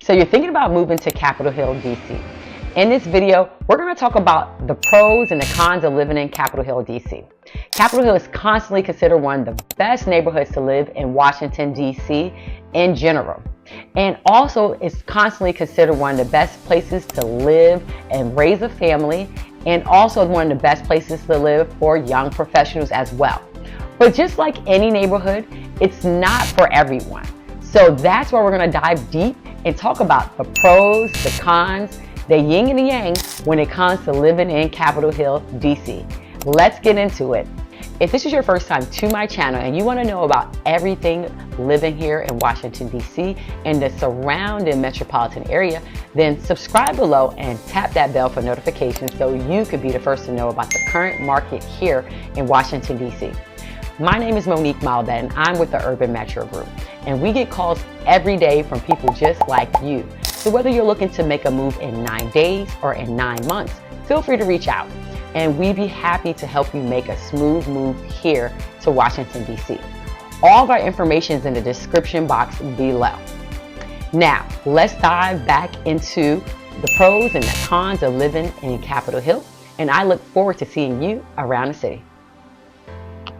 So you're thinking about moving to Capitol Hill, DC. In this video, we're going to talk about the pros and the cons of living in Capitol Hill, DC. Capitol Hill is constantly considered one of the best neighborhoods to live in Washington, DC in general. And also it's constantly considered one of the best places to live and raise a family, and also one of the best places to live for young professionals as well. But just like any neighborhood, it's not for everyone. So that's why we're going to dive deep and talk about the pros, the cons, the yin and the yang when it comes to living in Capitol Hill, DC. Let's get into it. If this is your first time to my channel and you want to know about everything living here in Washington, DC and the surrounding metropolitan area, then subscribe below and tap that bell for notifications so you could be the first to know about the current market here in Washington, DC. My name is Monique Malabet and I'm with the Urban Metro Group. And we get calls every day from people just like you. So whether you're looking to make a move in 9 days or in 9 months, feel free to reach out. And we'd be happy to help you make a smooth move here to Washington, DC. All of our information is in the description box below. Now, let's dive back into the pros and the cons of living in Capitol Hill. And I look forward to seeing you around the city.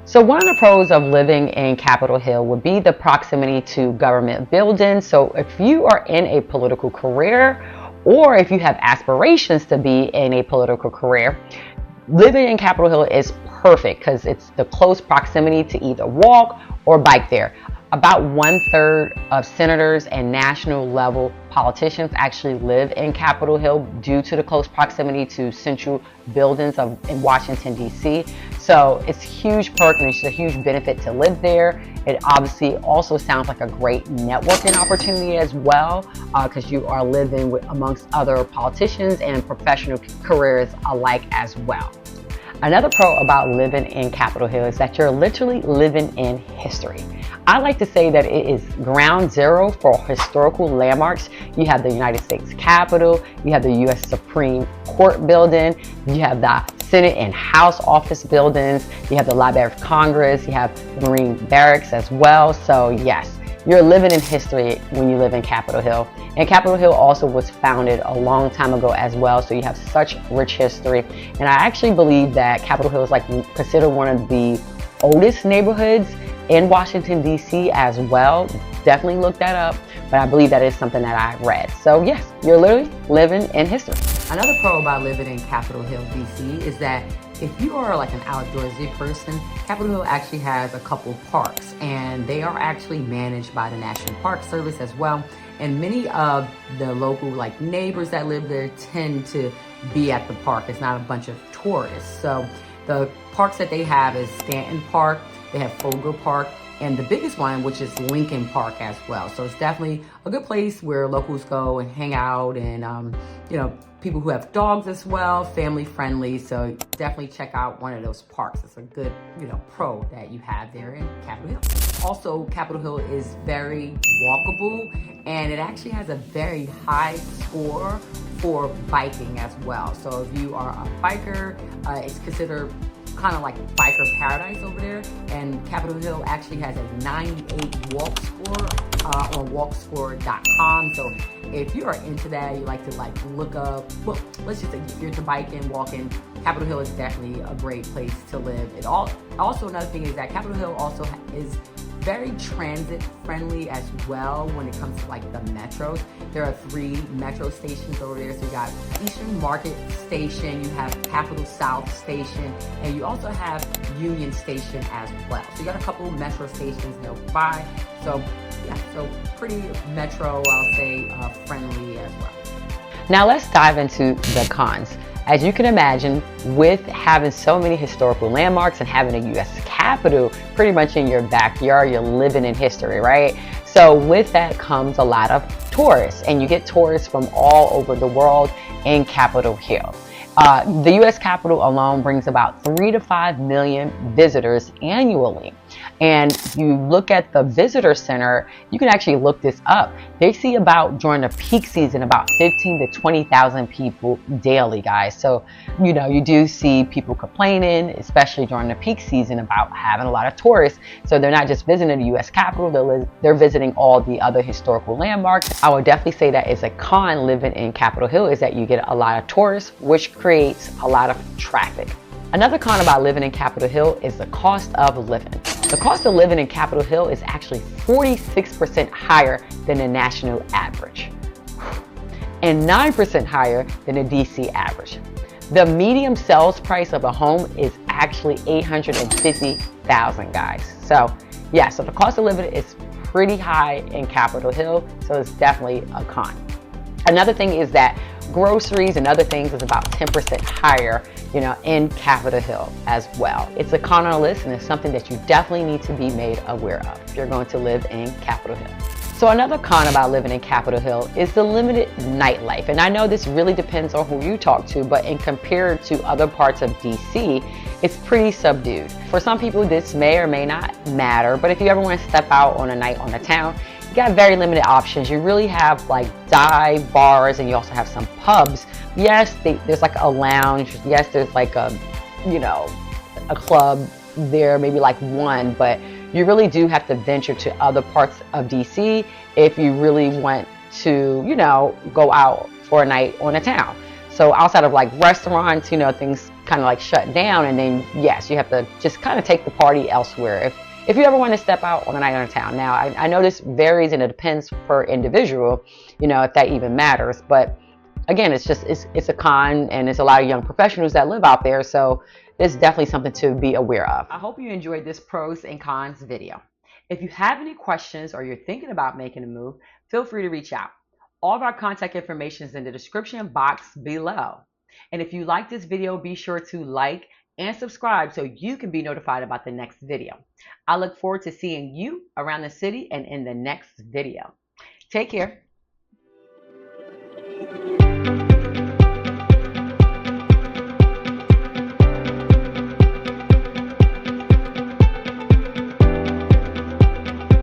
So one of the pros of living in Capitol Hill would be the proximity to government buildings. So if you are in a political career, or if you have aspirations to be in a political career, living in Capitol Hill is perfect because it's the close proximity to either walk or bike there. About 1/3 of senators and national level politicians actually live in Capitol Hill due to the close proximity to central buildings in Washington, DC. So it's a huge perk and it's a huge benefit to live there. It obviously also sounds like a great networking opportunity as well because you are living amongst other politicians and professional careers alike as well. Another pro about living in Capitol Hill is that you're literally living in history. I like to say that it is ground zero for historical landmarks. You have the United States Capitol, you have the U.S. Supreme Court building, you have the Senate and House office buildings, you have the Library of Congress, you have the Marine Barracks as well. So yes, you're living in history when you live in Capitol Hill. And Capitol Hill also was founded a long time ago as well, so you have such rich history. And I actually believe that Capitol Hill is considered one of the oldest neighborhoods in Washington, D.C. as well. Definitely look that up, but I believe that is something that I read. So yes, you're literally living in history. Another pro about living in Capitol Hill, D.C. is that if you are like an outdoorsy person, Capitol Hill actually has a couple parks, and they are actually managed by the National Park Service as well. And many of the local neighbors that live there tend to be at the park. It's not a bunch of tourists. So the parks that they have is Stanton Park, they have Foger Park, and the biggest one, which is Lincoln Park as well. So it's definitely a good place where locals go and hang out, and people who have dogs as well, family friendly. So definitely check out one of those parks. It's a good, pro that you have there in Capitol Hill. Also, Capitol Hill is very walkable, and it actually has a very high score for biking as well. So if you are a biker, it's considered kind of like biker paradise over there, and Capitol Hill actually has a 98 walk score on walkscore.com. So if you are into that, you like to look up, well, let's just say if you're into biking, walking, Capitol Hill is definitely a great place to live. Also another thing is that Capitol Hill also is very transit friendly as well when it comes to the metros. There are 3 metro stations over there. So you got Eastern Market Station, you have Capitol South Station, and you also have Union Station as well. So you got a couple metro stations nearby. So yeah, so pretty metro, I'll say, friendly as well. Now let's dive into the cons. As you can imagine, with having so many historical landmarks and having a U.S. Capitol pretty much in your backyard, you're living in history, right? So with that comes a lot of tourists, and you get tourists from all over the world in Capitol Hill. The U.S. Capitol alone brings about 3 to 5 million visitors annually. And you look at the visitor center, you can actually look this up. They see about, during the peak season, about 15 to 20,000 people daily, guys. So, you know, you do see people complaining, especially during the peak season, about having a lot of tourists. So they're not just visiting the U.S. Capitol, they're visiting all the other historical landmarks. I would definitely say that is a con living in Capitol Hill, is that you get a lot of tourists, which creates a lot of traffic. Another con about living in Capitol Hill is the cost of living. The cost of living in Capitol Hill is actually 46% higher than the national average and 9% higher than the DC average. The median sales price of a home is actually $850,000, guys. So yeah, so the cost of living is pretty high in Capitol Hill, so it's definitely a con. Another thing is that groceries and other things is about 10% higher, you know, in Capitol Hill as well. It's a con on the list, and it's something that you definitely need to be made aware of if you're going to live in Capitol Hill. So another con about living in Capitol Hill is the limited nightlife. And I know this really depends on who you talk to, but in compared to other parts of DC, it's pretty subdued. For some people, this may or may not matter, but if you ever want to step out on a night on the town, you got very limited options. You really have like dive bars, and you also have some pubs. Yes, there's like a lounge. Yes, there's like a, you know, a club there, maybe like one, but you really do have to venture to other parts of DC if you really want to, you know, go out for a night on a town. So outside of like restaurants, you know, things kind of like shut down, and then yes, you have to just kind of take the party elsewhere if you ever want to step out on a night on a town. Now, I know this varies and it depends per individual, you know, if that even matters. But again, it's a con, and it's a lot of young professionals that live out there. So it's definitely something to be aware of. I hope you enjoyed this pros and cons video. If you have any questions or you're thinking about making a move, feel free to reach out. All of our contact information is in the description box below. And if you like this video, be sure to like and subscribe so you can be notified about the next video. I look forward to seeing you around the city and in the next video. Take care.